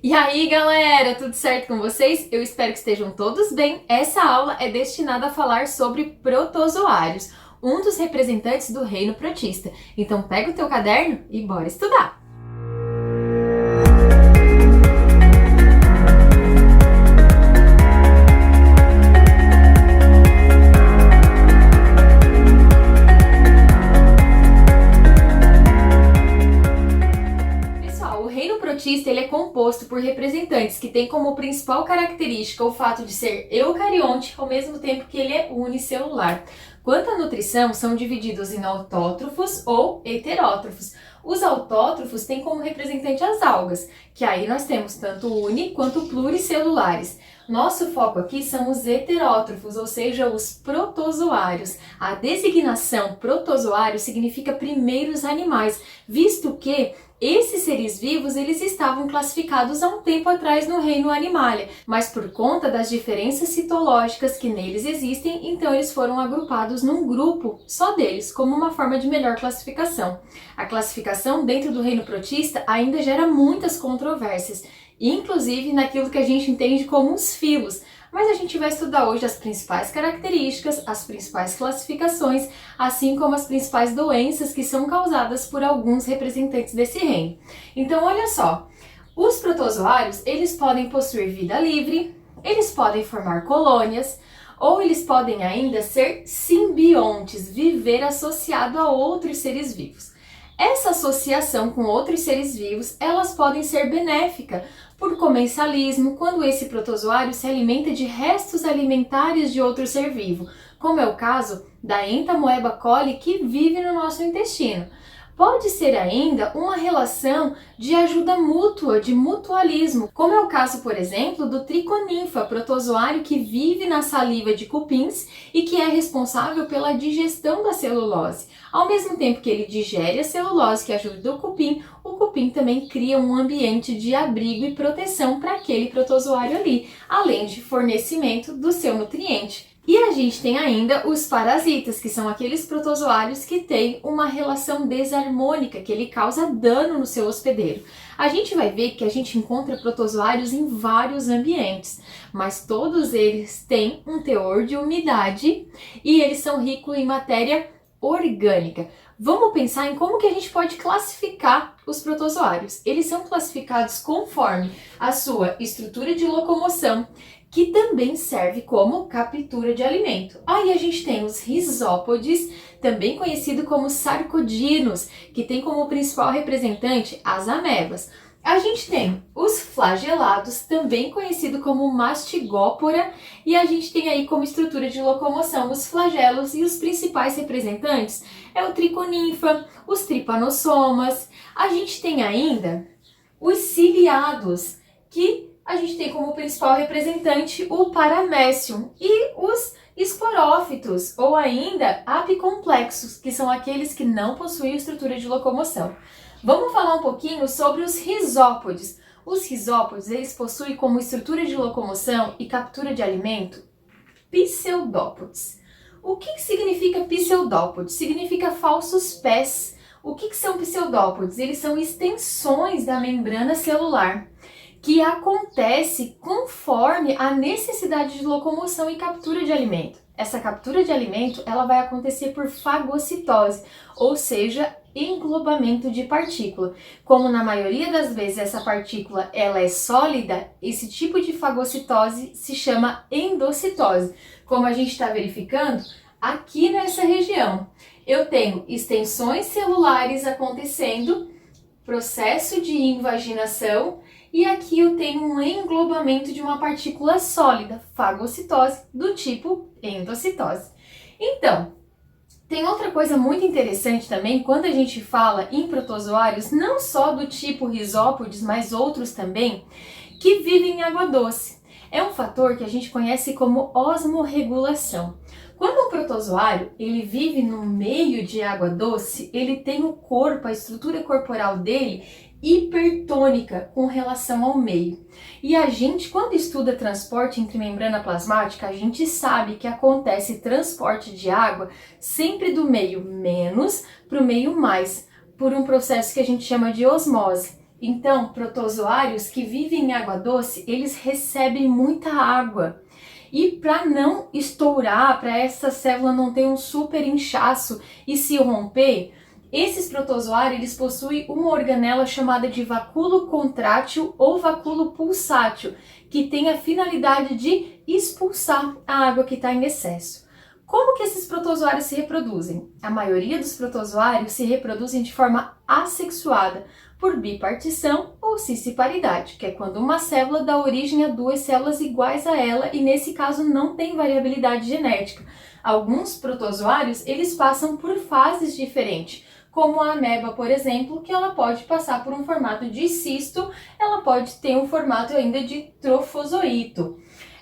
E aí, galera, tudo certo com vocês? Eu espero que estejam todos bem. Essa aula é destinada a falar sobre protozoários, um dos representantes do reino protista. Então pega o teu caderno e bora estudar! O reino protista ele é composto por representantes que têm como principal característica o fato de ser eucarionte, ao mesmo tempo que ele é unicelular. Quanto à nutrição, são divididos em autótrofos ou heterótrofos. Os autótrofos têm como representante as algas, que aí nós temos tanto uni quanto pluricelulares. Nosso foco aqui são os heterótrofos, ou seja, os protozoários. A designação protozoário significa primeiros animais, visto que esses seres vivos eles estavam classificados há um tempo atrás no reino Animalia, mas por conta das diferenças citológicas que neles existem, então eles foram agrupados num grupo só deles, como uma forma de melhor classificação. A classificação dentro do reino protista ainda gera muitas controvérsias, inclusive naquilo que a gente entende como os filos. Mas a gente vai estudar hoje as principais características, as principais classificações, assim como as principais doenças que são causadas por alguns representantes desse reino. Então, olha só, os protozoários, eles podem possuir vida livre, eles podem formar colônias, ou eles podem ainda ser simbiontes, viver associado a outros seres vivos. Essa associação com outros seres vivos, elas podem ser benéficas por comensalismo, quando esse protozoário se alimenta de restos alimentares de outro ser vivo, como é o caso da Entamoeba coli que vive no nosso intestino. Pode ser ainda uma relação de ajuda mútua, de mutualismo, como é o caso, por exemplo, do triconinfa, protozoário que vive na saliva de cupins e que é responsável pela digestão da celulose. Ao mesmo tempo que ele digere a celulose que ajuda o cupim também cria um ambiente de abrigo e proteção para aquele protozoário ali, além de fornecimento do seu nutriente. E a gente tem ainda os parasitas, que são aqueles protozoários que têm uma relação desarmônica, que ele causa dano no seu hospedeiro. A gente vai ver que a gente encontra protozoários em vários ambientes, mas todos eles têm um teor de umidade e eles são ricos em matéria orgânica. Vamos pensar em como que a gente pode classificar os protozoários. Eles são classificados conforme a sua estrutura de locomoção, que também serve como captura de alimento. Aí a gente tem os rizópodes, também conhecido como sarcodinos, que tem como principal representante as amebas. A gente tem os flagelados, também conhecido como mastigópora, e a gente tem aí como estrutura de locomoção os flagelos, e os principais representantes é o triconinfa, os tripanossomas. A gente tem ainda os ciliados, que a gente tem como principal representante o paramécium, e os esporófitos, ou ainda apicomplexos, que são aqueles que não possuem estrutura de locomoção. Vamos falar um pouquinho sobre os rizópodes. Os rizópodes, eles possuem como estrutura de locomoção e captura de alimento pseudópodes. O que significa pseudópodes? Significa falsos pés. O que são pseudópodes? Eles são extensões da membrana celular que acontece conforme a necessidade de locomoção e captura de alimento. Essa captura de alimento ela vai acontecer por fagocitose, ou seja, englobamento de partícula. Como na maioria das vezes essa partícula ela é sólida, esse tipo de fagocitose se chama endocitose. Como a gente está verificando aqui nessa região, eu tenho extensões celulares acontecendo, processo de invaginação, e aqui eu tenho um englobamento de uma partícula sólida, fagocitose, do tipo endocitose. Então, tem outra coisa muito interessante também, quando a gente fala em protozoários, não só do tipo rizópodes, mas outros também, que vivem em água doce. É um fator que a gente conhece como osmorregulação. Quando um protozoário ele vive no meio de água doce, ele tem o corpo, a estrutura corporal dele, hipertônica com relação ao meio. E a gente, quando estuda transporte entre membrana plasmática, a gente sabe que acontece transporte de água sempre do meio menos para o meio mais, por um processo que a gente chama de osmose. Então, protozoários que vivem em água doce, eles recebem muita água. E para não estourar, para essa célula não ter um super inchaço e se romper, esses protozoários eles possuem uma organela chamada de vacúolo contrátil ou vacúolo pulsátil, que tem a finalidade de expulsar a água que está em excesso. Como que esses protozoários se reproduzem? A maioria dos protozoários se reproduzem de forma assexuada, por bipartição ou cisciparidade, que é quando uma célula dá origem a duas células iguais a ela e nesse caso não tem variabilidade genética. Alguns protozoários eles passam por fases diferentes, como a ameba, por exemplo, que ela pode passar por um formato de cisto, ela pode ter um formato ainda de trofozoito.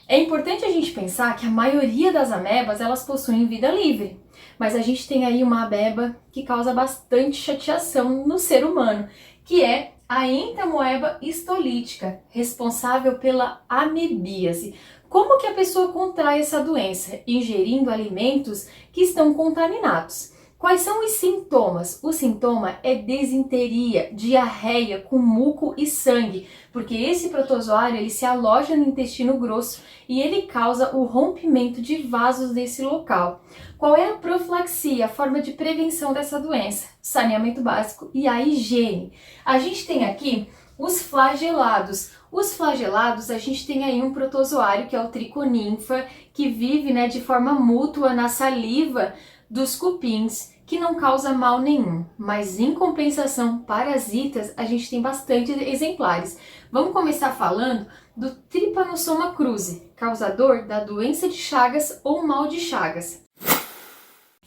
É importante a gente pensar que a maioria das amebas elas possuem vida livre, mas a gente tem aí uma ameba que causa bastante chateação no ser humano, que é a entamoeba histolítica, responsável pela amebíase. Como que a pessoa contrai essa doença? Ingerindo alimentos que estão contaminados. Quais são os sintomas? O sintoma é desinteria, diarreia com muco e sangue, porque esse protozoário ele se aloja no intestino grosso e ele causa o rompimento de vasos nesse local. Qual é a profilaxia, a forma de prevenção dessa doença? Saneamento básico e a higiene. A gente tem aqui os flagelados. Os flagelados, a gente tem aí um protozoário que é o triconinfa, que vive de forma mútua na saliva dos cupins, que não causa mal nenhum, mas em compensação, parasitas, a gente tem bastante exemplares. Vamos começar falando do Trypanosoma cruzi, causador da doença de Chagas ou mal de Chagas.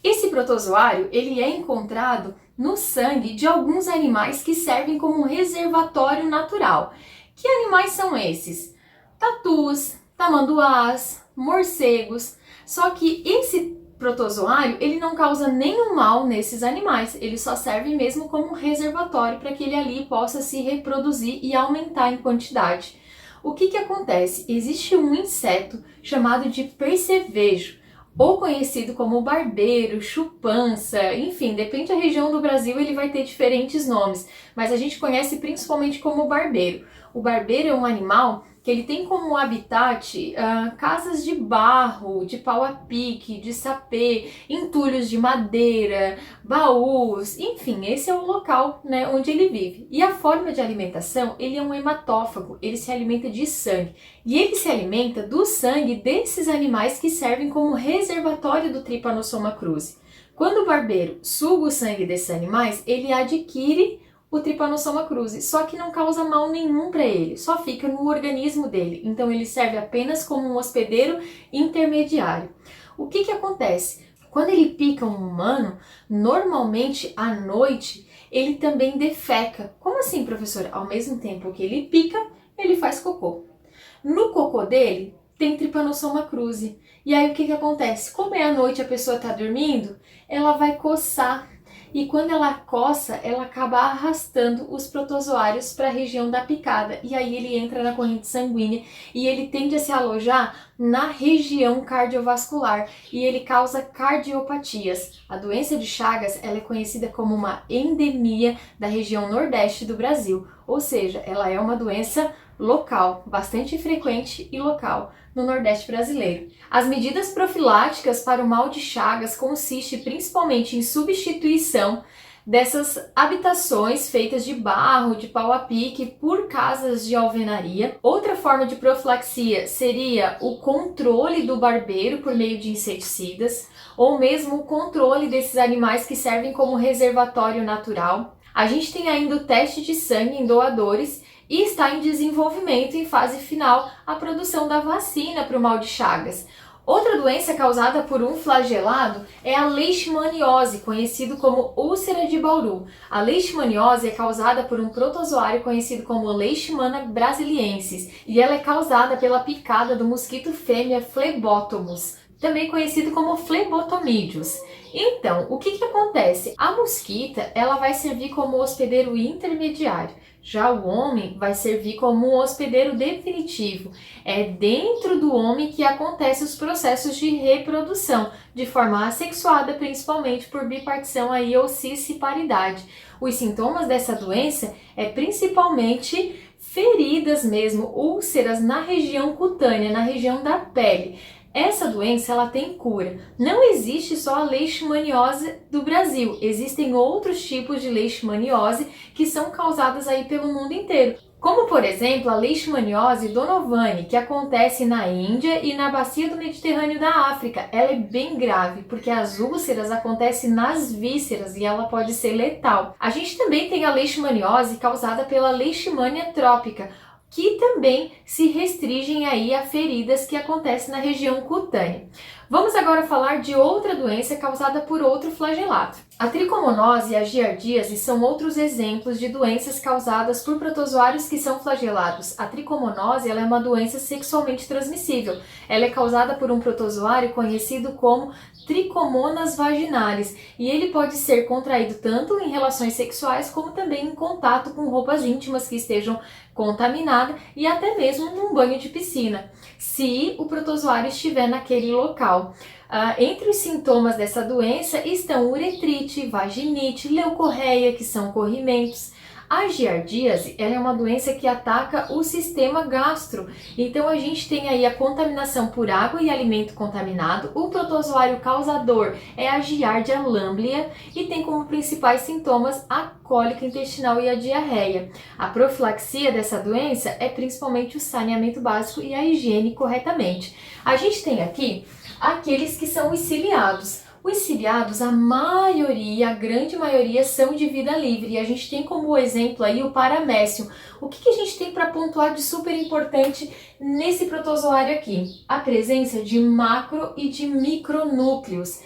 Esse protozoário, ele é encontrado no sangue de alguns animais que servem como reservatório natural. Que animais são esses? Tatus, tamanduás, morcegos. Só que esse protozoário, ele não causa nenhum mal nesses animais, ele só serve mesmo como um reservatório para que ele ali possa se reproduzir e aumentar em quantidade. O que acontece? Existe um inseto chamado de percevejo, ou conhecido como barbeiro, chupança, enfim, depende da região do Brasil, ele vai ter diferentes nomes, mas a gente conhece principalmente como barbeiro. O barbeiro é um animal que ele tem como habitat casas de barro, de pau a pique, de sapê, entulhos de madeira, baús, enfim, esse é o local onde ele vive. E a forma de alimentação, ele é um hematófago, ele se alimenta de sangue. E ele se alimenta do sangue desses animais que servem como reservatório do Trypanosoma cruzi. Quando o barbeiro suga o sangue desses animais, ele adquire o Trypanosoma cruzi, só que não causa mal nenhum para ele, só fica no organismo dele, então ele serve apenas como um hospedeiro intermediário. O que acontece? Quando ele pica um humano, normalmente à noite ele também defeca. Como assim, professora? Ao mesmo tempo que ele pica, ele faz cocô. No cocô dele tem Trypanosoma cruzi. E aí o que acontece? Como é à noite, a pessoa está dormindo, ela vai coçar. E quando ela coça, ela acaba arrastando os protozoários para a região da picada. E aí ele entra na corrente sanguínea e ele tende a se alojar na região cardiovascular e ele causa cardiopatias. A doença de Chagas ela é conhecida como uma endemia da região nordeste do Brasil. Ou seja, ela é uma doença local, bastante frequente e local no Nordeste brasileiro. As medidas profiláticas para o mal de Chagas consistem principalmente em substituição dessas habitações feitas de barro, de pau a pique, por casas de alvenaria. Outra forma de profilaxia seria o controle do barbeiro por meio de inseticidas, ou mesmo o controle desses animais que servem como reservatório natural. A gente tem ainda o teste de sangue em doadores e está em desenvolvimento, em fase final, a produção da vacina para o mal de Chagas. Outra doença causada por um flagelado é a leishmaniose, conhecido como úlcera de Bauru. A leishmaniose é causada por um protozoário conhecido como Leishmania brasiliensis e ela é causada pela picada do mosquito fêmea Phlebotomus. também conhecido como flebotomídeos. Então, o que acontece? A mosquita, ela vai servir como hospedeiro intermediário. Já o homem vai servir como um hospedeiro definitivo. É dentro do homem que acontecem os processos de reprodução, de forma assexuada, principalmente por bipartição aí, ou cisciparidade. Os sintomas dessa doença é principalmente feridas mesmo, úlceras na região cutânea, na região da pele. Essa doença, ela tem cura. Não existe só a leishmaniose do Brasil, existem outros tipos de leishmaniose que são causadas aí pelo mundo inteiro. Como, por exemplo, a leishmaniose donovani, que acontece na Índia e na bacia do Mediterrâneo da África. Ela é bem grave, porque as úlceras acontecem nas vísceras e ela pode ser letal. A gente também tem a leishmaniose causada pela leishmania trópica, que também se restringem aí a feridas que acontecem na região cutânea. Vamos agora falar de outra doença causada por outro flagelato. A tricomonose e a giardíase são outros exemplos de doenças causadas por protozoários que são flagelados. A tricomonose, ela é uma doença sexualmente transmissível. Ela é causada por um protozoário conhecido como Trichomonas vaginalis e ele pode ser contraído tanto em relações sexuais como também em contato com roupas íntimas que estejam contaminadas e até mesmo num banho de piscina, se o protozoário estiver naquele local. Entre os sintomas dessa doença estão uretrite, vaginite, leucorreia, que são corrimentos. A giardíase, ela é uma doença que ataca o sistema gastro. Então a gente tem aí a contaminação por água e alimento contaminado. O protozoário causador é a Giardia lamblia e tem como principais sintomas a cólica intestinal e a diarreia. A profilaxia dessa doença é principalmente o saneamento básico e a higiene corretamente. A gente tem aqui aqueles que são os ciliados. Os ciliados, a maioria, a grande maioria, são de vida livre. E a gente tem como exemplo aí o paramécium. O que a gente tem para pontuar de super importante nesse protozoário aqui? A presença de macro e de micronúcleos.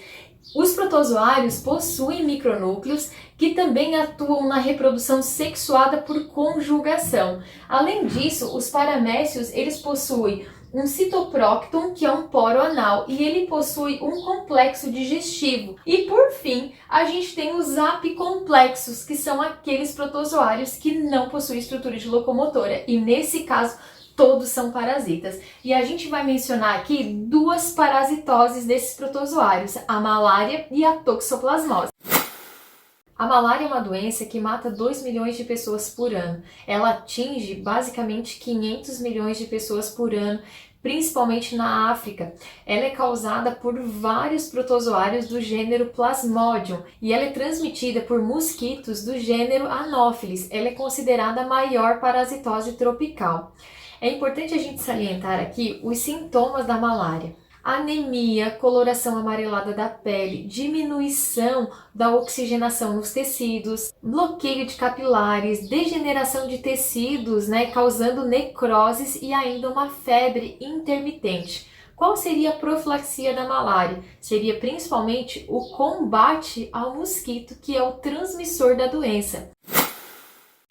Os protozoários possuem micronúcleos que também atuam na reprodução sexuada por conjugação. Além disso, os paramécios, eles possuem um citoprócton, que é um poro anal, e ele possui um complexo digestivo. E por fim, a gente tem os apicomplexos, que são aqueles protozoários que não possuem estrutura de locomotora, e nesse caso, todos são parasitas. E a gente vai mencionar aqui duas parasitoses desses protozoários, a malária e a toxoplasmose. A malária é uma doença que mata 2 milhões de pessoas por ano. Ela atinge basicamente 500 milhões de pessoas por ano, principalmente na África. Ela é causada por vários protozoários do gênero Plasmodium e ela é transmitida por mosquitos do gênero Anopheles. Ela é considerada a maior parasitose tropical. É importante a gente salientar aqui os sintomas da malária. Anemia, coloração amarelada da pele, diminuição da oxigenação nos tecidos, bloqueio de capilares, degeneração de tecidos, causando necroses e ainda uma febre intermitente. Qual seria a profilaxia da malária? Seria principalmente o combate ao mosquito, que é o transmissor da doença.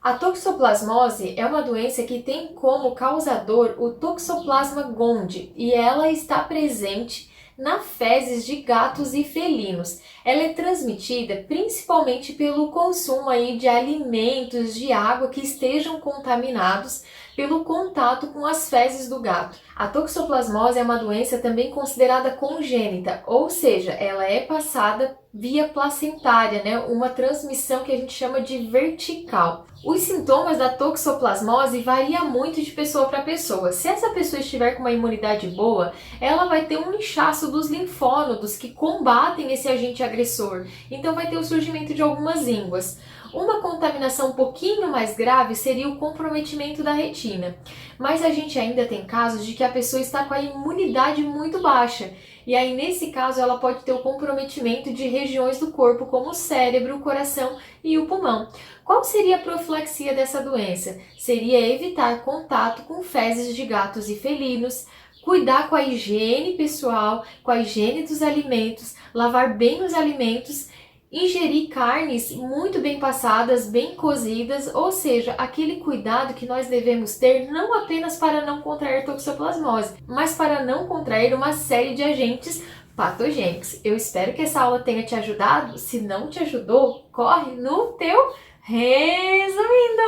A toxoplasmose é uma doença que tem como causador o Toxoplasma gondii e ela está presente na fezes de gatos e felinos. Ela é transmitida principalmente pelo consumo aí de alimentos, de água que estejam contaminados pelo contato com as fezes do gato. A toxoplasmose é uma doença também considerada congênita, ou seja, ela é passada via placentária, uma transmissão que a gente chama de vertical. Os sintomas da toxoplasmose variam muito de pessoa para pessoa. Se essa pessoa estiver com uma imunidade boa, ela vai ter um inchaço dos linfônodos que combatem esse agente agressor. Então vai ter o surgimento de algumas ínguas. Uma contaminação um pouquinho mais grave seria o comprometimento da retina. Mas a gente ainda tem casos de que a pessoa está com a imunidade muito baixa. E aí, nesse caso, ela pode ter o comprometimento de regiões do corpo, como o cérebro, o coração e o pulmão. Qual seria a profilaxia dessa doença? Seria evitar contato com fezes de gatos e felinos, cuidar com a higiene pessoal, com a higiene dos alimentos, lavar bem os alimentos Ingerir carnes muito bem passadas, bem cozidas, ou seja, aquele cuidado que nós devemos ter não apenas para não contrair toxoplasmose, mas para não contrair uma série de agentes patogênicos. Eu espero que essa aula tenha te ajudado. Se não te ajudou, corre no teu resumindo!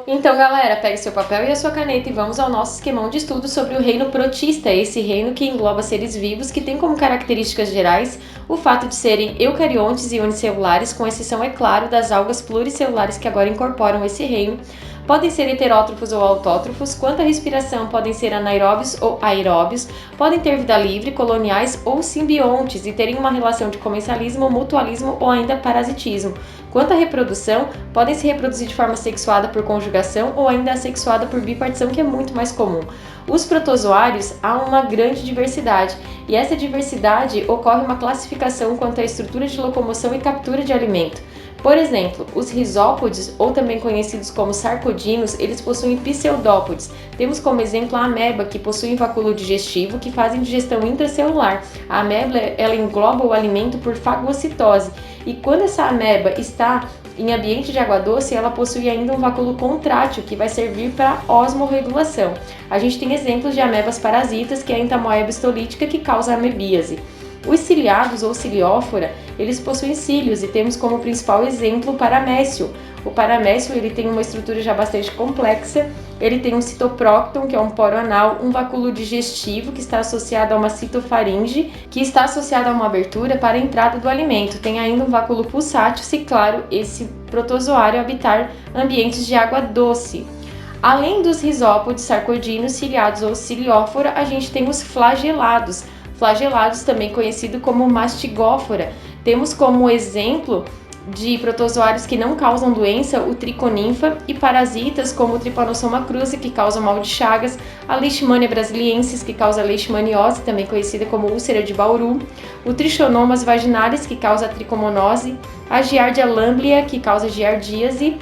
Então, galera, pegue seu papel e a sua caneta e vamos ao nosso esquemão de estudo sobre o reino protista, esse reino que engloba seres vivos que tem como características gerais o fato de serem eucariontes e unicelulares, com exceção, é claro, das algas pluricelulares que agora incorporam esse reino. Podem ser heterótrofos ou autótrofos, quanto à respiração podem ser anaeróbios ou aeróbios, podem ter vida livre, coloniais ou simbiontes e terem uma relação de comensalismo, mutualismo ou ainda parasitismo. Quanto à reprodução, podem se reproduzir de forma sexuada por conjugação ou ainda assexuada por bipartição, que é muito mais comum. Os protozoários há uma grande diversidade, e essa diversidade ocorre uma classificação quanto à estrutura de locomoção e captura de alimento. Por exemplo, os risópodes, ou também conhecidos como sarcodinos, eles possuem pseudópodes. Temos como exemplo a ameba, que possui um vacúolo digestivo, que fazem digestão intracelular. A ameba, ela engloba o alimento por fagocitose, e quando essa ameba está em ambiente de água doce, ela possui ainda um vacúolo contrátil, que vai servir para osmorregulação. A gente tem exemplos de amebas parasitas, que é a entamoeba histolítica, que causa amebíase. Os ciliados ou ciliófora, eles possuem cílios e temos como principal exemplo o paramécio. O paramécio, ele tem uma estrutura já bastante complexa, ele tem um citoprócton, que é um poro anal, um vacúolo digestivo, que está associado a uma citofaringe, que está associado a uma abertura para a entrada do alimento. Tem ainda um vacúolo pulsátil, se claro, esse protozoário habitar ambientes de água doce. Além dos risópodes, sarcodinos, ciliados ou ciliófora, a gente tem os flagelados. Flagelados, também conhecido como mastigófora. Temos como exemplo de protozoários que não causam doença o triconinfa e parasitas como o Trypanosoma cruzi, que causa mal de Chagas, a Leishmania brasiliensis, que causa leishmaniose, também conhecida como úlcera de Bauru, o Trichonomas vaginalis, que causa tricomonose, a Giardia lamblia, que causa giardíase.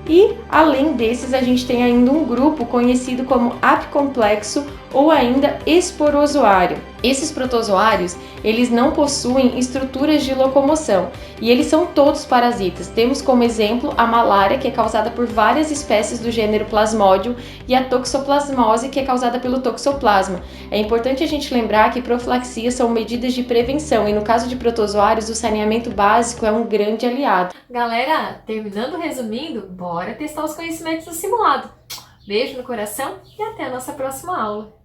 E, além desses, a gente tem ainda um grupo conhecido como apicomplexo ou ainda esporozoário. Esses protozoários, eles não possuem estruturas de locomoção e eles são todos parasitas. Temos como exemplo a malária, que é causada por várias espécies do gênero Plasmodium, e a toxoplasmose, que é causada pelo toxoplasma. É importante a gente lembrar que profilaxias são medidas de prevenção e no caso de protozoários, o saneamento básico é um grande aliado. Galera, terminando resumindo, bora testar os conhecimentos do simulado. Beijo no coração e até a nossa próxima aula.